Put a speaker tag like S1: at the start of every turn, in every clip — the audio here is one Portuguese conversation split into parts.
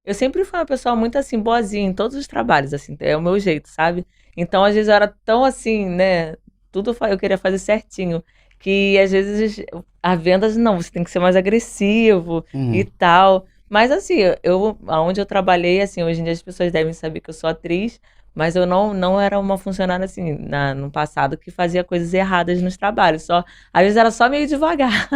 S1: Eu sempre fui uma pessoa muito, assim, boazinha em todos os trabalhos, assim, é o meu jeito, sabe. Então, às vezes, eu era tão assim, né, tudo eu queria fazer certinho, que às vezes a vendas não, você tem que ser mais agressivo e
S2: Uhum.
S1: tal. Mas assim, eu aonde eu trabalhei, assim, hoje em dia as pessoas devem saber que eu sou atriz, mas eu não era uma funcionária, assim, no passado que fazia coisas erradas nos trabalhos, só às vezes era só meio devagar.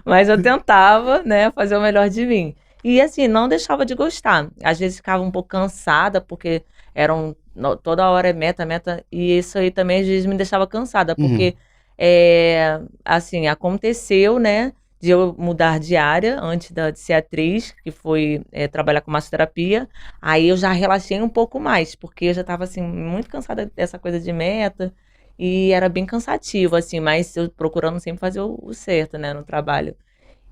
S1: Mas eu tentava, né, fazer o melhor de mim. E assim, não deixava de gostar. Às vezes ficava um pouco cansada, porque toda hora é meta, meta, e isso aí também às vezes me deixava cansada,
S2: Uhum.
S1: porque assim, aconteceu, né, de eu mudar de área antes de ser atriz, que foi trabalhar com massoterapia. Aí eu já relaxei um pouco mais, porque eu já estava assim, muito cansada dessa coisa de meta. E era bem cansativo, assim, mas eu procurando sempre fazer o certo, né, no trabalho.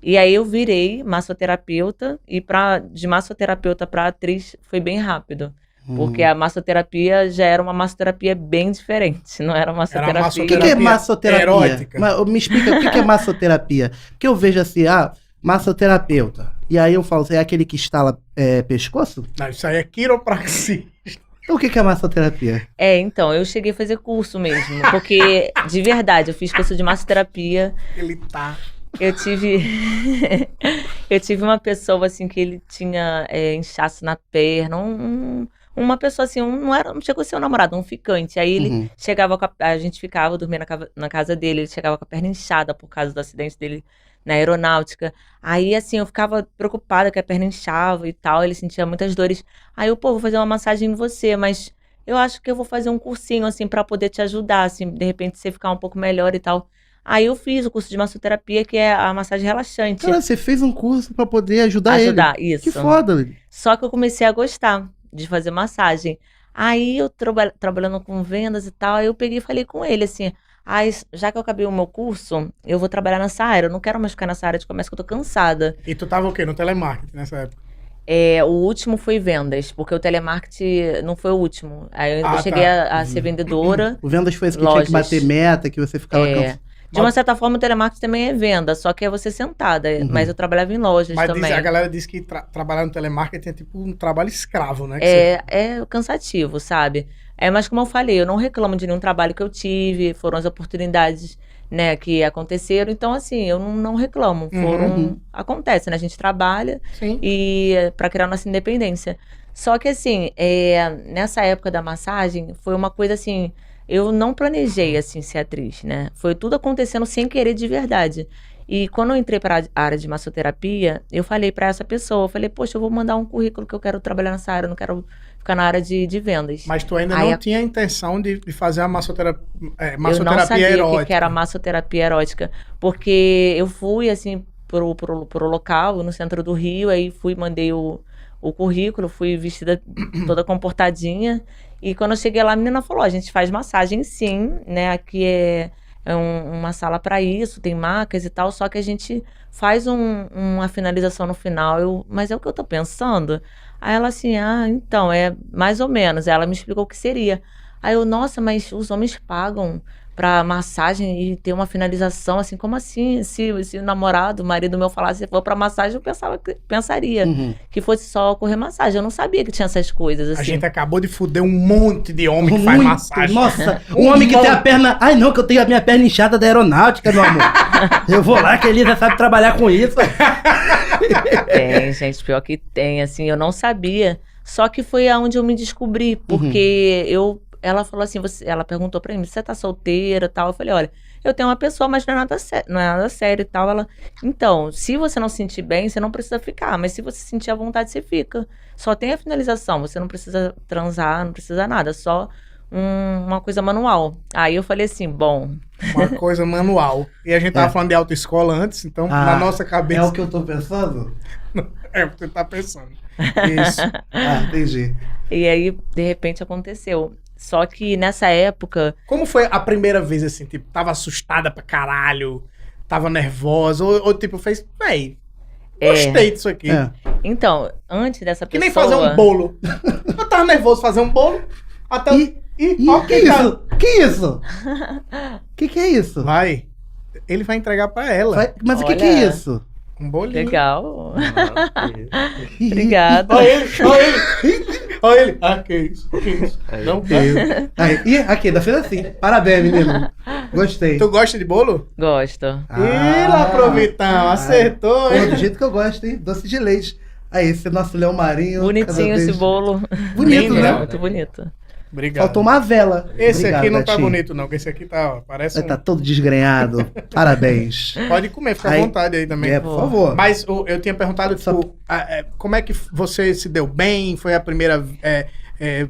S1: E aí eu virei massoterapeuta e de massoterapeuta para atriz foi bem rápido, porque
S2: Uhum.
S1: a massoterapia já era uma massoterapia bem diferente, não era
S3: Era
S2: O que que é
S1: massoterapia.
S3: massoterapia
S2: massoterapia?
S3: erótica.
S2: Me explica o que que é massoterapia. Porque eu vejo assim, massoterapeuta. E aí eu falo, você é aquele que estala pescoço?
S3: Não, isso aí é quiropraxia.
S2: Então o que que é massoterapia?
S1: Então, eu cheguei a fazer curso mesmo, porque de verdade, eu fiz curso de massoterapia.
S3: Ele tá.
S1: Eu tive eu tive uma pessoa, assim, que ele tinha, inchaço na perna, uma pessoa, assim, não chegou a ser um namorado, um ficante. Aí ele
S2: Uhum.
S1: chegava a gente ficava, dormia na casa dele, ele chegava com a perna inchada por causa do acidente dele na aeronáutica. Aí, assim, eu ficava preocupada que a perna inchava e tal, ele sentia muitas dores. Aí eu: "Pô, vou fazer uma massagem em você, mas eu acho que eu vou fazer um cursinho, assim, pra poder te ajudar, assim, de repente você ficar um pouco melhor e tal". Aí eu fiz o curso de massoterapia, que é a massagem relaxante.
S2: Cara, você fez um curso pra poder ajudar ele.
S1: Ajudar,
S2: Que
S1: isso.
S2: foda.
S1: Só que eu comecei a gostar de fazer massagem. Aí eu trabalhando com vendas e tal, aí eu peguei e falei com ele assim: "Ai, já que eu acabei o meu curso, eu vou trabalhar nessa área, eu não quero mais ficar nessa área de comércio que eu tô cansada".
S3: E tu tava o quê? No telemarketing nessa época?
S1: O último foi vendas, porque o telemarketing não foi o último. Aí eu
S3: Ah,
S1: cheguei
S3: tá.
S1: a ser vendedora,
S2: O vendas foi esse que tinha que
S1: lojas.
S2: bater meta, que você ficava
S1: É.
S2: cansado.
S1: De uma certa forma, o telemarketing também é venda, só que é você sentada. Mas eu trabalhava em lojas
S3: Mas
S1: também.
S3: a galera diz que trabalhar no telemarketing é tipo um trabalho escravo, né? Que você...
S1: É cansativo, sabe? Mas como eu falei, eu não reclamo de nenhum trabalho que eu tive, foram as oportunidades, né, que aconteceram. Então, assim, eu não reclamo.
S2: Uhum.
S1: Acontece, né? A gente trabalha
S3: Sim.
S1: e para criar nossa independência. Só que, assim, nessa época da massagem, foi uma coisa assim. Eu não planejei, assim, ser atriz, né? Foi tudo acontecendo sem querer de verdade. E quando eu entrei para a área de massoterapia, eu falei para essa pessoa, eu falei: "Poxa, eu vou mandar um currículo que eu quero trabalhar nessa área, eu não quero ficar na área de vendas".
S3: Mas tu ainda
S1: Aí
S3: não tinha a intenção de fazer a
S1: eu não
S3: massoterapia
S1: sabia que era
S3: erótica.
S1: massoterapia erótica, porque eu fui, assim, pro local, no centro do Rio, aí mandei o currículo, fui vestida toda comportadinha, e quando eu cheguei lá, a menina falou: "A gente faz massagem sim, né, aqui é uma sala para isso, tem macas e tal, só que a gente faz uma finalização no final". Mas é o que eu tô pensando? Aí ela assim: "Ah, então, é mais ou menos". Ela me explicou o que seria. Aí eu: "Nossa, mas os homens pagam pra massagem e ter uma finalização, assim, como assim?". Se o namorado, o marido meu falasse: "Vou pra massagem", eu pensaria
S2: Uhum.
S1: que fosse só ocorrer massagem. Eu não sabia que tinha essas coisas,
S3: A
S1: assim.
S3: gente acabou de fuder um monte de homem que faz
S2: Muito.
S3: massagem.
S2: Nossa, um homem que tem a perna. Ai, não, que eu tenho a minha perna inchada da aeronáutica, meu amor. Eu vou lá que a Elisa sabe trabalhar com isso.
S1: Tem, gente, pior que tem, assim, eu não sabia. Só que foi aonde eu me descobri, porque ela falou assim, ela perguntou pra mim: "Você tá solteira e tal?". Eu falei: "Olha, eu tenho uma pessoa, mas não é nada, não é nada sério e tal". Ela: "Então, se você não se sentir bem, você não precisa ficar, mas se você sentir à vontade, você fica. Só tem a finalização, você não precisa transar, não precisa nada, só uma coisa manual". Aí eu falei assim: "Bom".
S3: Uma coisa manual. E a gente tava falando de autoescola antes, então na nossa cabeça...
S2: É o que eu tô pensando?
S3: É o que você tá pensando.
S2: Isso. Entendi.
S1: E aí, de repente, aconteceu. Só que nessa época,
S3: Como foi a primeira vez, assim, tipo, tava assustada pra caralho, tava nervosa, ou tipo, fez, véi, gostei disso aqui.
S2: É.
S1: então, antes dessa
S3: Que
S1: pessoa...
S3: nem fazer um bolo. Eu tava nervoso fazer um bolo, até... ó,
S2: Que isso? Que isso? Que é isso?
S3: Vai. Ele vai entregar pra ela.
S2: Mas o que é
S1: Olha.
S2: isso?
S3: Um bolinho.
S1: Legal.
S2: Ih,
S1: Obrigada.
S3: Olha ele, olha ele. Olha ele. Ah, que isso, que isso. Não quero.
S2: Aí, aqui, tá sendo assim. Parabéns, menino. Gostei.
S3: Tu gosta de bolo?
S1: Gosto.
S3: Ih, lá, Provitão, acertou,
S2: Pô,
S3: hein?
S2: do jeito que eu gosto, hein? Doce de leite. Aí, esse nosso Leão Marinho.
S1: Bonitinho
S2: cada vez-
S1: esse bolo.
S2: Bonito,
S3: Lindo,
S2: né?
S1: Muito bonito.
S3: Obrigado.
S2: Faltou uma vela.
S3: Esse
S2: Obrigado,
S3: aqui não tá
S2: Betinho.
S3: bonito, não, porque esse aqui tá, ó, parece
S2: Tá todo desgrenhado. Parabéns.
S3: Pode comer, fica à
S2: Aí-
S3: vontade aí também.
S2: É, por favor.
S3: Mas eu tinha perguntado,
S2: Só-
S3: tipo, como é que você se deu bem? Foi a primeira...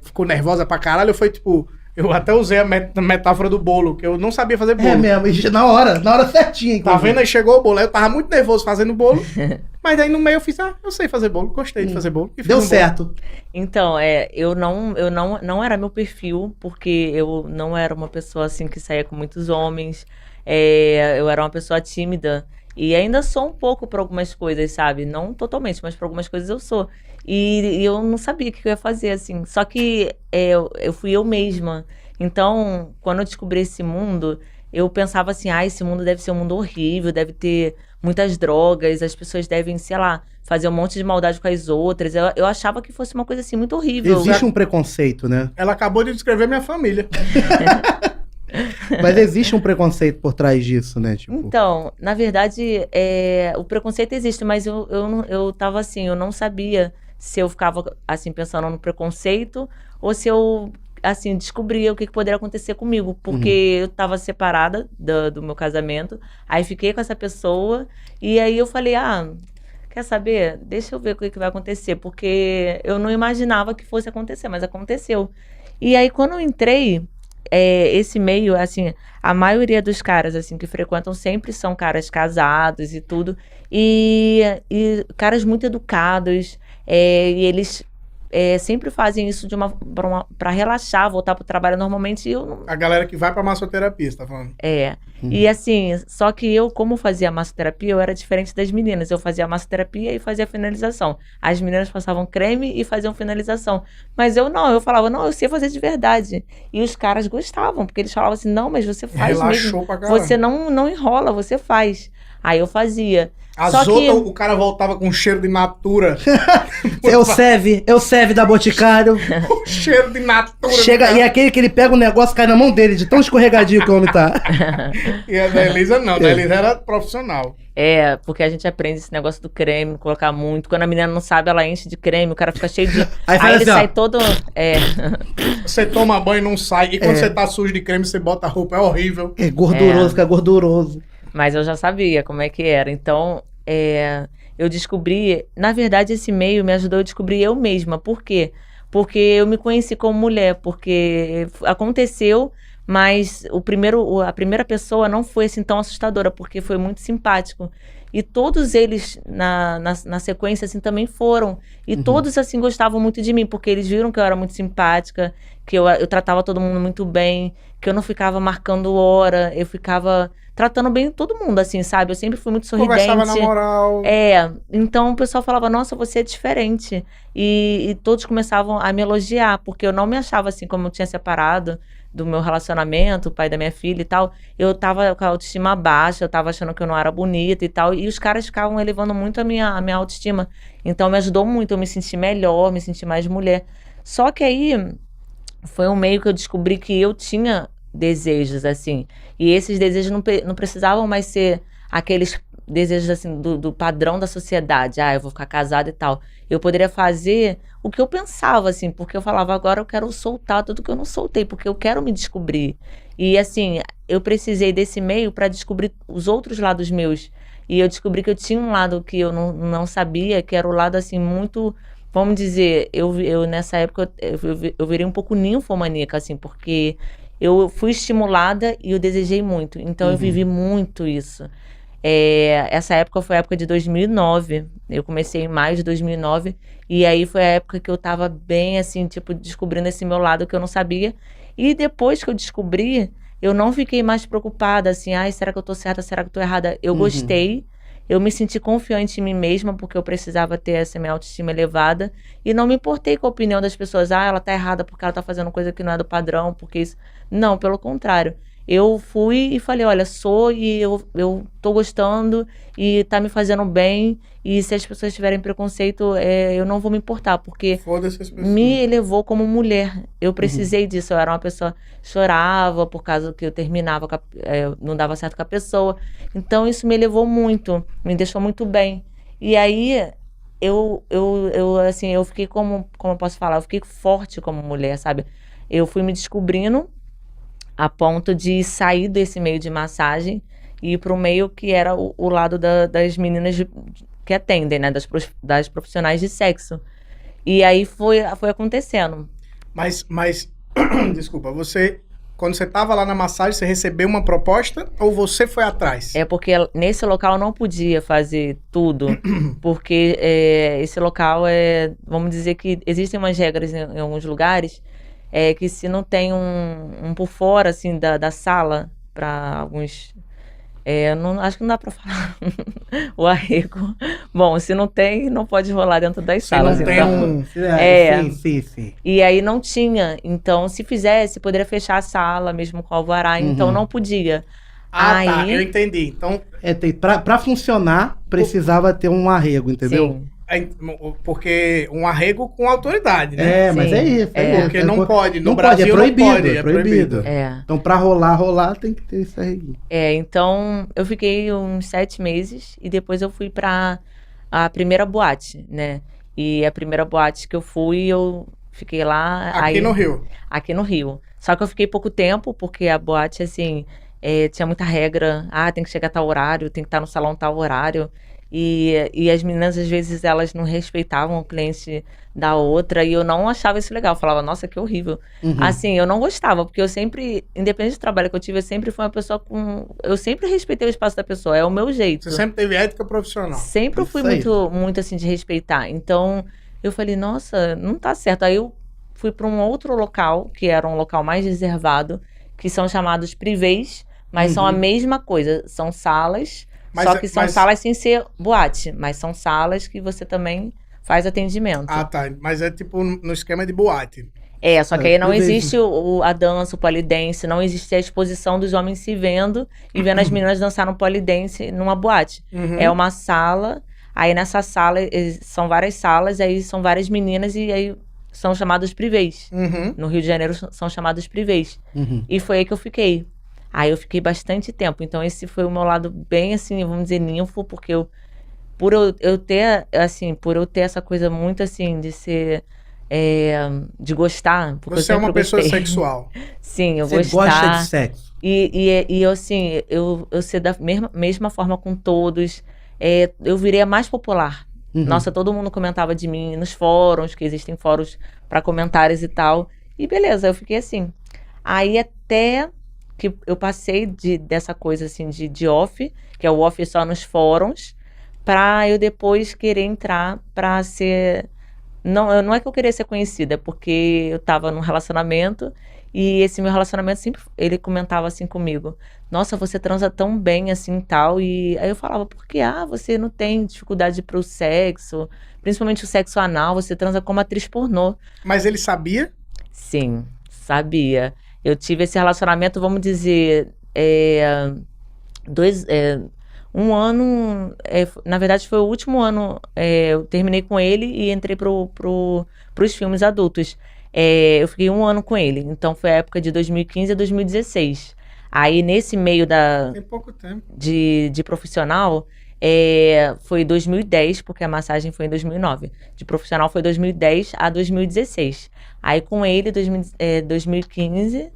S3: ficou nervosa pra caralho? Ou foi, tipo... Eu até usei a metáfora do bolo, que eu não sabia fazer bolo.
S2: É mesmo, e na hora certinha.
S3: Tá vendo? Aí chegou o bolo. Aí eu tava muito nervoso fazendo bolo. Mas aí no meio eu fiz, eu sei fazer bolo. Gostei de fazer bolo. E fiz
S2: Deu
S3: um bolo.
S2: certo.
S1: Então, eu não era meu perfil, porque eu não era uma pessoa assim que saía com muitos homens. Eu era uma pessoa tímida. E ainda sou um pouco para algumas coisas, sabe? Não totalmente, mas para algumas coisas eu sou. E eu não sabia o que eu ia fazer, assim. Só que eu fui eu mesma. Então, quando eu descobri esse mundo, eu pensava assim, esse mundo deve ser um mundo horrível, deve ter muitas drogas, as pessoas devem, sei lá, fazer um monte de maldade com as outras. Eu achava que fosse uma coisa assim muito horrível.
S2: Existe um preconceito, né?
S3: Ela acabou de descrever minha família.
S2: Mas existe um preconceito por trás disso, né? Tipo,
S1: Então, na verdade, o preconceito existe, mas eu tava assim, eu não sabia se eu ficava, assim, pensando no preconceito ou se eu, assim, descobria o que poderia acontecer comigo. Porque eu tava separada do meu casamento, aí fiquei com essa pessoa e aí eu falei, quer saber? Deixa eu ver o que vai acontecer, porque eu não imaginava que fosse acontecer, mas aconteceu. E aí, quando eu entrei... esse meio, assim, a maioria dos caras, assim, que frequentam sempre são caras casados e tudo, e caras muito educados, e eles sempre fazem isso pra relaxar, voltar pro trabalho normalmente, e eu não...
S3: A galera que vai pra massoterapia, você tá falando?
S1: E assim, só que eu, como fazia massoterapia, eu era diferente das meninas. Eu fazia massoterapia e fazia finalização. As meninas passavam creme e faziam finalização. Mas eu não, eu falava, não, eu sei fazer de verdade. E os caras gostavam, porque eles falavam assim, não, mas você faz mesmo.
S3: Relaxou pra caralho.
S1: Você não enrola, você faz. Aí eu fazia.
S3: As
S1: Só que-
S3: outras, o cara voltava com cheiro de natura.
S2: eu serve da Boticário.
S3: O cheiro de natura.
S2: Chega, e aquele que ele pega o negócio, cai na mão dele, de tão escorregadio que o homem tá.
S3: E a da Elisa não, da Elisa era profissional.
S1: Porque a gente aprende esse negócio do creme, colocar muito. Quando a menina não sabe, ela enche de creme, o cara fica cheio de...
S2: Aí faz
S1: ele
S2: assim, ó.
S1: sai todo...
S3: Você toma banho e não sai. E quando você tá sujo de creme, você bota a roupa. É horrível.
S2: É gorduroso, fica gorduroso.
S1: Mas eu já sabia como é que era. Então, eu descobri... Na verdade, esse meio me ajudou a descobrir eu mesma. Por quê? Porque eu me conheci como mulher. Porque aconteceu, mas a primeira pessoa não foi assim tão assustadora, porque foi muito simpático. E todos eles, na sequência, assim, também foram. E todos, assim, gostavam muito de mim, porque eles viram que eu era muito simpática, que eu tratava todo mundo muito bem, que eu não ficava marcando hora, eu ficava tratando bem todo mundo, assim, sabe? Eu sempre fui muito sorridente.
S3: Conversava na moral.
S1: Então o pessoal falava, nossa, você é diferente. E todos começavam a me elogiar, porque eu não me achava assim, como eu tinha separado do meu relacionamento, o pai da minha filha e tal. Eu tava com a autoestima baixa, eu tava achando que eu não era bonita e tal. E os caras ficavam elevando muito a minha autoestima. Então me ajudou muito, eu me senti melhor, me senti mais mulher. Só que aí foi um meio que eu descobri que eu tinha desejos, assim. E esses desejos não precisavam mais ser aqueles desejos, assim, do padrão da sociedade. Eu vou ficar casada e tal. Eu poderia fazer o que eu pensava, assim, porque eu falava, agora eu quero soltar tudo que eu não soltei, porque eu quero me descobrir. E, assim, eu precisei desse meio para descobrir os outros lados meus. E eu descobri que eu tinha um lado que eu não sabia, que era o lado, assim, muito... Vamos dizer, eu nessa época, eu virei um pouco ninfomaníaca, assim, porque eu fui estimulada e eu desejei muito. Então, eu vivi muito isso. Essa época foi a época de 2009. Eu comecei em maio de 2009. E aí foi a época que eu tava bem, assim, tipo, descobrindo esse meu lado que eu não sabia. E depois que eu descobri, eu não fiquei mais preocupada, assim, será que eu tô certa, será que eu tô errada? Eu gostei. Eu me senti confiante em mim mesma, porque eu precisava ter essa minha autoestima elevada. E não me importei com a opinião das pessoas. Ela tá errada porque ela tá fazendo coisa que não é do padrão, porque isso... Não, pelo contrário. eu fui e falei, olha, e eu tô gostando e tá me fazendo bem, e se as pessoas tiverem preconceito, eu não vou me importar, porque
S3: Foda-se as pessoas.
S1: me elevou como mulher. Eu precisei disso, eu era uma pessoa que chorava por causa que eu terminava, não dava certo com a pessoa. Então isso me elevou muito, me deixou muito bem. E aí assim, eu fiquei como eu posso falar, eu fiquei forte como mulher, sabe? Eu fui me descobrindo a ponto de sair desse meio de massagem e ir para o meio que era o lado das meninas que atendem, né? Das profissionais de sexo. E aí foi acontecendo.
S3: Mas desculpa, quando você tava lá na massagem, você recebeu uma proposta ou você foi atrás?
S1: É porque nesse local eu não podia fazer tudo, porque esse local vamos dizer que existem umas regras em alguns lugares, que se não tem um por fora, assim, da sala, para alguns... acho que não dá pra falar o arrego. Bom, se não tem, não pode rolar dentro das salas.
S3: não tem
S1: então.
S2: Sim.
S1: E aí não tinha. Então, se fizesse, poderia fechar a sala mesmo com alvará. Então, não podia.
S3: Tá, eu entendi. Então,
S2: pra funcionar, precisava ter um arrego, entendeu?
S1: Sim.
S3: Porque um arrego com autoridade, né?
S2: Mas
S1: Sim,
S2: é isso.
S3: Porque não pode. No
S2: não
S3: Brasil
S2: pode,
S3: não pode.
S2: é proibido. Então, pra rolar, tem que ter esse arreguinho.
S1: Então, eu fiquei uns 7 meses e depois eu fui pra a primeira boate, né? E a primeira boate que eu fui, eu fiquei lá...
S3: Aqui no Rio?
S1: Aqui no Rio. Só que eu fiquei pouco tempo, porque a boate, assim, tinha muita regra. Tem que chegar a tal horário, tem que estar no salão tal horário. E as meninas, às vezes, elas não respeitavam o cliente da outra, e eu não achava isso legal. Eu falava, nossa, que horrível. Assim, eu não gostava, porque eu sempre, independente do trabalho que eu tive, eu sempre fui uma pessoa eu sempre respeitei o espaço da pessoa, é o meu jeito.
S3: Você sempre teve ética profissional.
S1: Sempre fui muito assim, de respeitar. Então, eu falei, nossa, não tá certo. Aí eu fui para um outro local, que era um local mais reservado, que são chamados privês, mas são a mesma coisa, são salas... Só que são salas sem ser boate, mas são salas que você também faz atendimento.
S3: Tá. Mas é tipo no esquema de boate.
S1: Só que aí não existe a dança, o polidense, não existe a exposição dos homens se vendo e vendo as meninas dançar no polidense numa boate. É uma sala, aí nessa sala são várias salas, aí são várias meninas e aí são chamados privês. No Rio de Janeiro são chamados privês. E foi aí que eu fiquei. Aí eu fiquei bastante tempo. Então esse foi o meu lado bem, assim, vamos dizer, ninfo, porque por eu ter essa coisa muito, assim, de ser... de gostar.
S3: Você é uma pessoa sexual.
S1: Sim, eu
S2: Você
S1: gostar.
S2: gosta de sexo.
S1: E eu, assim, eu ser da mesma forma com todos. Eu virei a mais popular. Nossa, todo mundo comentava de mim nos fóruns, que existem fóruns para comentários e tal. E beleza, eu fiquei assim. Aí até... que eu passei dessa coisa assim de off, que é o off só nos fóruns, pra eu depois querer entrar pra ser... Não é que eu queria ser conhecida, é porque eu tava num relacionamento e esse meu relacionamento sempre, ele comentava assim comigo, nossa, você transa tão bem assim tal, e aí eu falava, porque você não tem dificuldade pro sexo, principalmente o sexo anal, você transa como atriz pornô.
S3: Mas ele sabia?
S1: Sim, sabia. Eu tive esse relacionamento, vamos dizer, um ano, na verdade foi o último ano, eu terminei com ele e entrei pros filmes adultos. Eu fiquei 1 ano com ele, então foi a época de 2015 a 2016. Aí nesse meio
S3: Tem pouco tempo.
S1: de profissional, foi 2010, porque a massagem foi em 2009. De profissional foi 2010 a 2016. Aí com ele, 2015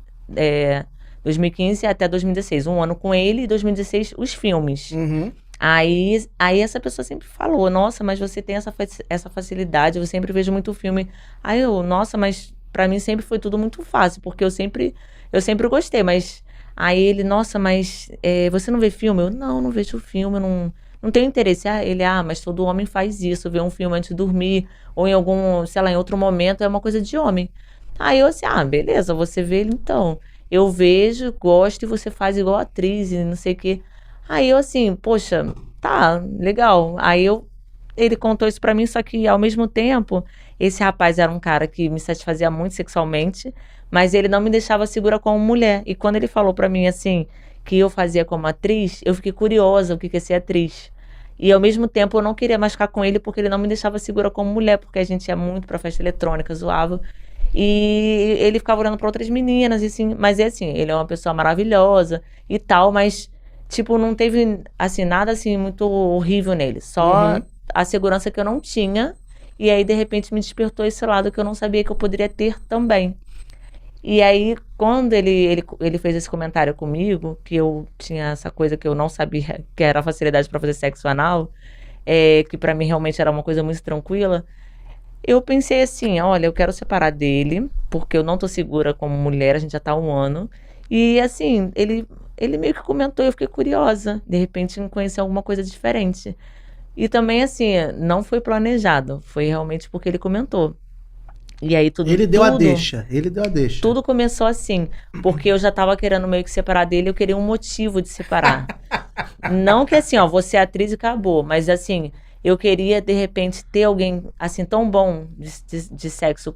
S1: até 2016. 1 ano com ele e 2016 os filmes. Aí essa pessoa sempre falou, nossa, mas você tem essa facilidade, eu sempre vejo muito filme. Aí nossa, mas pra mim sempre foi tudo muito fácil, porque eu sempre gostei, mas... Aí ele, nossa, mas você não vê filme? Eu, não vejo filme, eu não tenho interesse. Mas todo homem faz isso, vê um filme antes de dormir, ou em algum, sei lá, em outro momento, é uma coisa de homem. Aí eu assim, beleza, você vê ele então. Eu vejo, gosto, e você faz igual atriz, e não sei o quê. Aí eu assim, poxa, tá, legal. Aí eu ele contou isso pra mim, só que ao mesmo tempo, esse rapaz era um cara que me satisfazia muito sexualmente, mas ele não me deixava segura como mulher. E quando ele falou pra mim assim, que eu fazia como atriz, eu fiquei curiosa o que é ser atriz. E ao mesmo tempo eu não queria mais ficar com ele porque ele não me deixava segura como mulher, porque a gente ia muito pra festa eletrônica, zoava. E ele ficava olhando pra outras meninas, e assim, mas é assim, ele é uma pessoa maravilhosa e tal, mas tipo, não teve assim, nada assim muito horrível nele, só a segurança que eu não tinha, e aí de repente me despertou esse lado que eu não sabia que eu poderia ter também. E aí, quando ele fez esse comentário comigo, que eu tinha essa coisa que eu não sabia, que era a facilidade pra fazer sexo anal, que pra mim realmente era uma coisa muito tranquila, eu pensei assim, olha, eu quero separar dele, porque eu não tô segura como mulher, a gente já tá há 1 ano. E assim, ele meio que comentou, eu fiquei curiosa, de repente em conhecer alguma coisa diferente. E também assim, não foi planejado, foi realmente porque ele comentou. E aí
S2: Ele deu a deixa, ele deu a deixa.
S1: Tudo começou assim, porque eu já tava querendo meio que separar dele, eu queria um motivo de separar. Não que assim, ó, você é atriz e acabou, mas assim, eu queria de repente ter alguém assim tão bom de sexo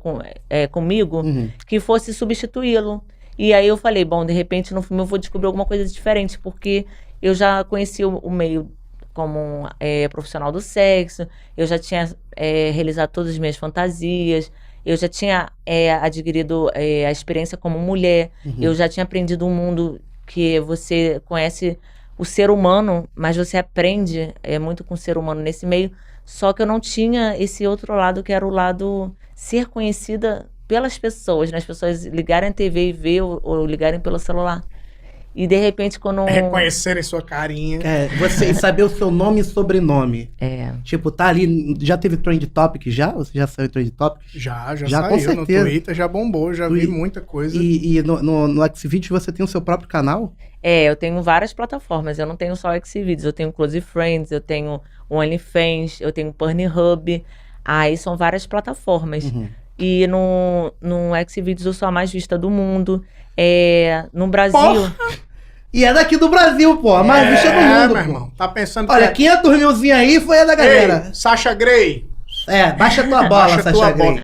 S1: comigo, que fosse substituí-lo. E aí eu falei, bom, de repente no filme eu vou descobrir alguma coisa diferente, porque eu já conheci o meio como profissional do sexo, eu já tinha realizado todas as minhas fantasias, eu já tinha adquirido a experiência como mulher, eu já tinha aprendido um mundo que você conhece o ser humano, mas você aprende muito com o ser humano nesse meio, só que eu não tinha esse outro lado, que era o lado ser conhecida pelas pessoas, né? As pessoas ligarem a TV e ver, ou ligarem pelo celular. E de repente quando...
S3: Reconhecerem sua carinha.
S2: Você saber o seu nome e sobrenome. Tipo, tá ali, já teve Trend Topic já? Você já saiu Trend Topic?
S3: Já
S2: com
S3: saiu
S2: certeza.
S3: No Twitter, já bombou, já vi muita coisa.
S2: E no Xvideos você tem o seu próprio canal?
S1: Eu tenho várias plataformas, eu não tenho só o Xvideos, eu tenho Close Friends, eu tenho o OnlyFans, eu tenho o Pornhub, aí são várias plataformas. E no Xvideos eu sou a mais vista do mundo. No Brasil...
S2: Porra! E é daqui do Brasil, pô. A mais vista do mundo,
S3: meu
S2: pô.
S3: irmão. Tá pensando
S2: Olha, 500 milzinho aí foi a da galera.
S3: Ei, Sasha Grey.
S2: Baixa tua bola,
S3: Baixa
S2: Sasha
S3: tua
S2: Grey.
S3: bola.